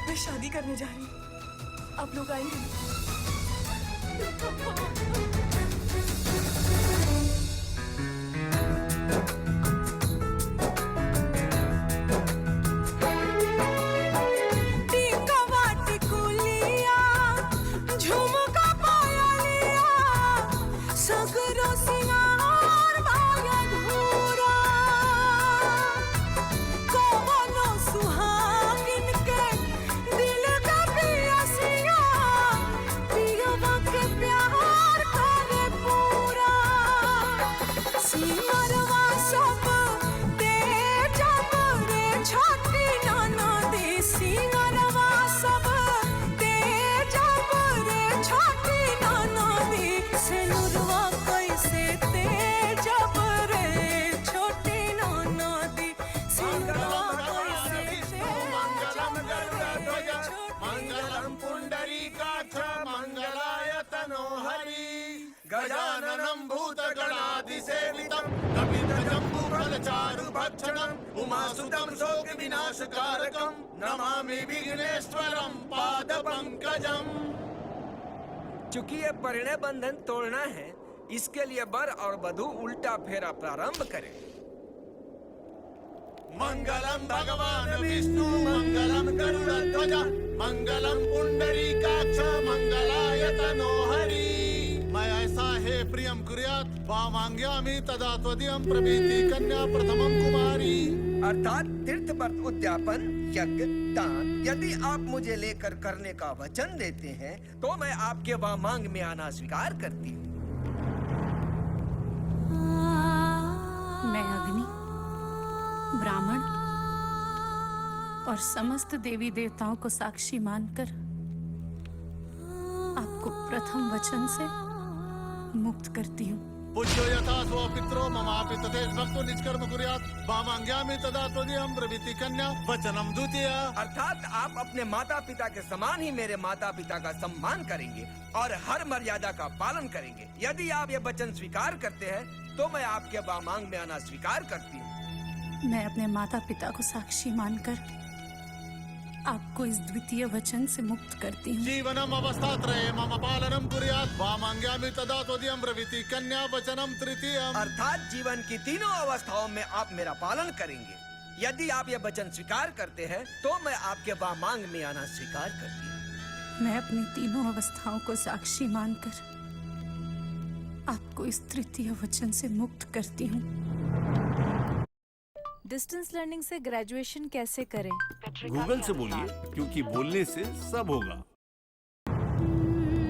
मैं शादी करने जा रही हूँ, आप लोग आएंगे? गजाननं भूतगणाधिसेवितं कपितजम्बूफलचारुभक्षणं उमासुतं शोकविनाशकारकं नमामि विघ्नेश्वरं पादपङ्कजम्। चूंकि ये परिणय बंधन तोड़ना है, इसके लिए वर और वधू उल्टा फेरा प्रारंभ करें। मंगलम भगवान विष्णु मंगलम गरुड़ध्वज मंगलम पुंडरीकाक्ष मंगलाय तनोहरि। मैं ऐसा है प्रियम कुर्यात् वामांग्यामि तदा त्वदीयं प्रभृति कन्या प्रथमं कुमारी। अर्थात तीर्थ व्रत उद्यापन यज्ञ दान यदि आप मुझे लेकर करने का वचन देते हैं तो मैं आपके वामांग में आना स्वीकार करती हूँ। मैं अग्नि, ब्राह्मण और समस्त देवी देवताओं को साक्षी मानकर आपको प्रथम वचन से मुक्त करती हूँ। पूज्यो यथा स्व पित्रो ममापि तथैव भक्तो निष्कर्म कुर्यात् वामांग्यामि तदा त्वदीयं प्रभृति कन्या वचनम द्वितीय। अर्थात आप अपने माता पिता के समान ही मेरे माता पिता का सम्मान करेंगे और हर मर्यादा का पालन करेंगे। यदि आप ये वचन स्वीकार करते हैं तो मैं आपके वामांग में आना स्वीकार करती हूँ। मैं अपने माता पिता को साक्षी मानकर आपको इस द्वितीय वचन से मुक्त करती हूँ। जीवनम अवस्थात्रये मम पालनम कुर्यात् वामांग्यामि तदा त्वदीयं प्रभृति कन्या वचनम तृतीयम्। अर्थात जीवन की तीनों अवस्थाओं में आप मेरा पालन करेंगे। यदि आप ये वचन स्वीकार करते हैं तो मैं आपके वामांग में आना स्वीकार करती हूँ। मैं अपनी तीनों अवस्थाओं को साक्षी मानकर आपको इस तृतीय वचन से मुक्त करती हूँ। डिस्टेंस लर्निंग से ग्रेजुएशन कैसे करें? गूगल से बोलिए, क्योंकि बोलने से सब होगा।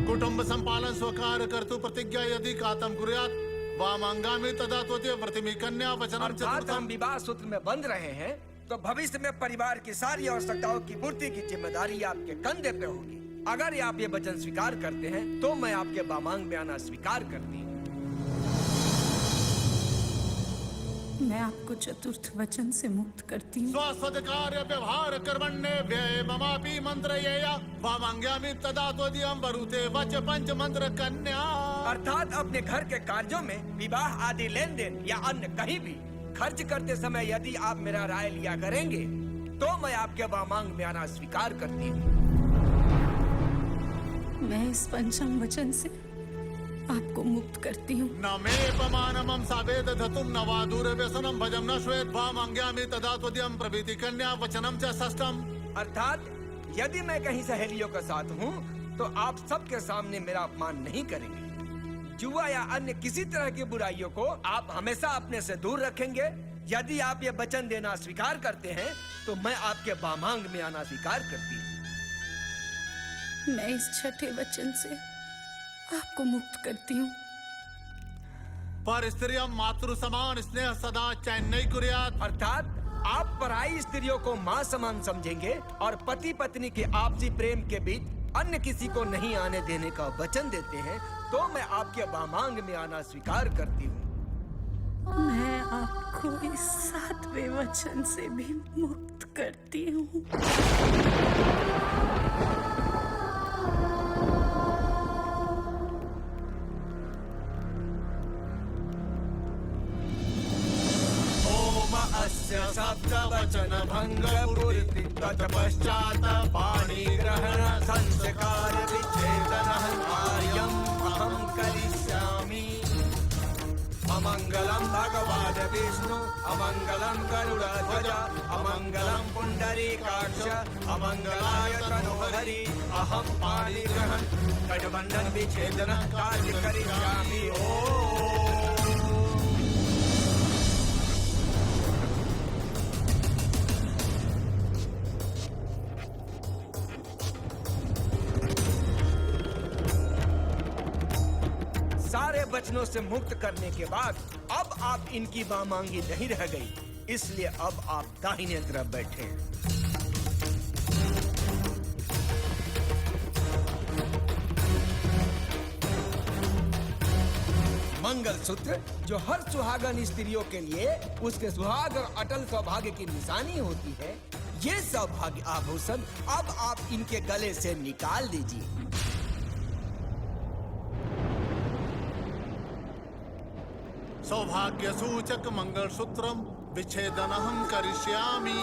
कुटुंब संपालन स्वीकार कर्तु प्रतिज्ञा यदि कातम कुर्यात् वामांगामि तदा त्वदीयं प्रथमी कन्या वचनम अर्थात चतुर्थम। हम विवाह सूत्र में बंध रहे हैं तो भविष्य में परिवार की सारी आवश्यकताओं की पूर्ति की जिम्मेदारी आपके कंधे पे होगी। अगर आप ये वचन स्वीकार करते हैं तो मैं आपके वामांग में आना स्वीकार करती हूँ। मैं आपको चतुर्थ वचन से मुक्त करती हूँ। स्वस्वदकार्य व्यवहार कर्मण्ये व्यय ममापि मंत्रयेय वामांग्यामि तदा त्वदीयं वरुते वच पंच मंत्र कन्या। अर्थात अपने घर के कार्यों में विवाह आदि लेन देन या अन्य कहीं भी खर्च करते समय यदि आप मेरा राय लिया करेंगे तो मैं आपके वामांग में आना स्वीकार करती हूँ। मैं इस पंचम वचन से आपको मुक्त करती हूँ। न मे पमानमं सावेद धतुं न वा दूरव्यसनं भजं न श्वेत वामांग्यामि तदा त्वदीयं प्रभृति कन्या वचनम च षष्ठम। अर्थात यदि मैं कहीं सहेलियों के साथ हूँ तो आप सबके सामने मेरा अपमान नहीं करेंगे। जुआ या अन्य किसी तरह की बुराइयों को आप हमेशा अपने से दूर रखेंगे। यदि आप ये वचन देना स्वीकार करते हैं तो मैं आपके वामांग में आना स्वीकार करती हूँ। मैं इस छठे वचन से आपको मुक्त करती हूँ। पर स्त्रियं मातृ समान स्नेह सदा चैन्नई कुर्यात्। अर्थात आप पराई स्त्रियों को माँ समान समझेंगे और पति पत्नी के आपसी प्रेम के बीच अन्य किसी को नहीं आने देने का वचन देते हैं तो मैं आपके वामांग में आना स्वीकार करती हूँ। मैं आपको इस 7वें वचन से भी मुक्त करती हूँ। सप्तवचन भंग पूर्ति तत्पश्चात् पाणि ग्रहण संस्कार विच्छेदन कार्यम् अहं करिष्यामि। अमंगलम भगवान् विष्णु अमंगलम गरुड़ध्वज अमंगलम पुंडरीकाक्ष अमंगलाय तनोहरि अहं पाणि ग्रहण कटबंधन विच्छेदन कार्य करिष्यामि। ओम। सारे वचनों से मुक्त करने के बाद अब आप इनकी वामांगी नहीं रह गई, इसलिए अब आप दाहिने तरफ बैठे। मंगलसूत्र जो हर सुहागन स्त्रियों के लिए उसके सुहाग और अटल सौभाग्य की निशानी होती है, ये सौभाग्य आभूषण अब आप इनके गले से निकाल दीजिए। सौभाग्य सूचक मंगलसूत्रम विच्छेदनहं करिष्यामि।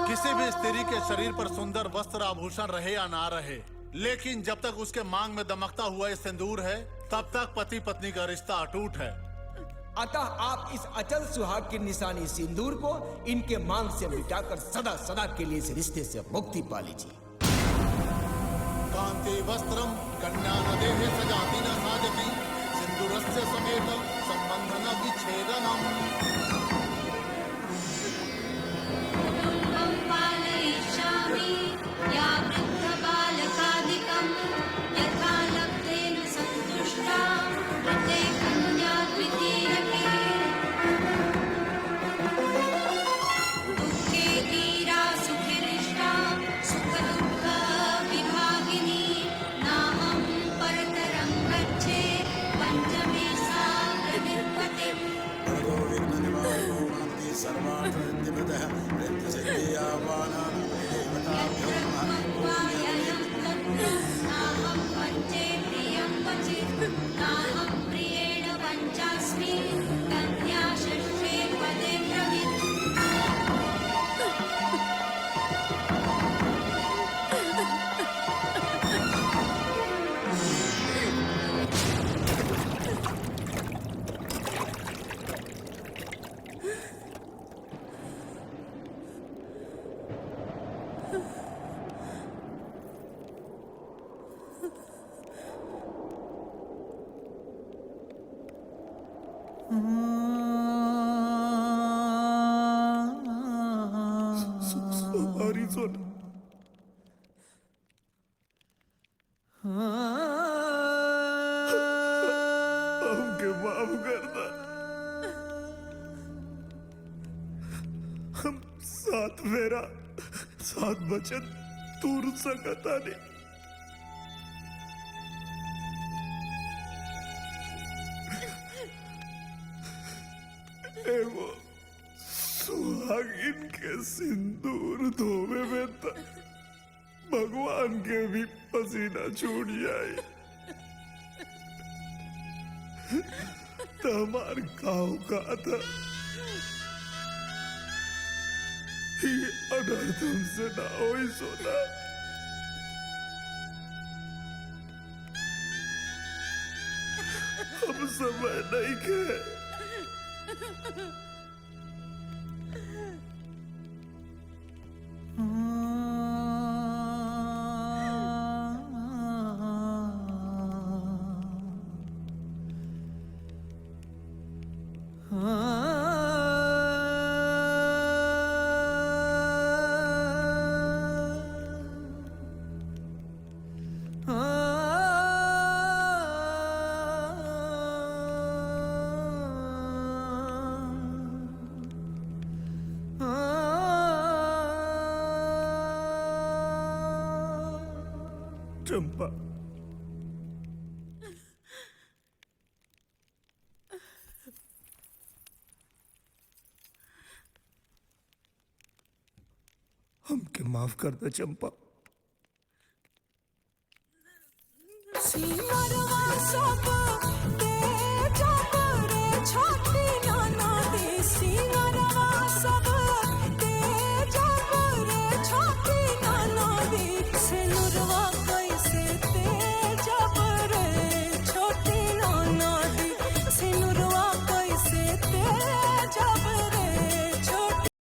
किसी भी स्त्री के शरीर पर सुंदर वस्त्र आभूषण रहे या ना रहे, लेकिन जब तक उसके मांग में दमकता हुआ ये सिंदूर है, तब तक पति पत्नी का रिश्ता अटूट है। अतः आप इस अचल सुहाग की निशानी सिंदूर को इनके मांग से मिटाकर सदा सदा के लिए इस रिश्ते से मुक्ति पा लीजिए। कांति वस्त्रम कन्या नदेः सजाति न साजति सिंदूरस्य समेत संबंध न विच्छेदनम्। हमके माफ करना। हम साथ फेरा 7 वचन तूर सकता नहीं। एगो सुहागिन के सिंदूर धोवे में तक भगवान के भी पसीना छूट जाए तो हमार गाँव का था ये अनर्थ हमसे ना हो सोना। हम समय नहीं के चंपा, हमके माफ कर दे चंपा।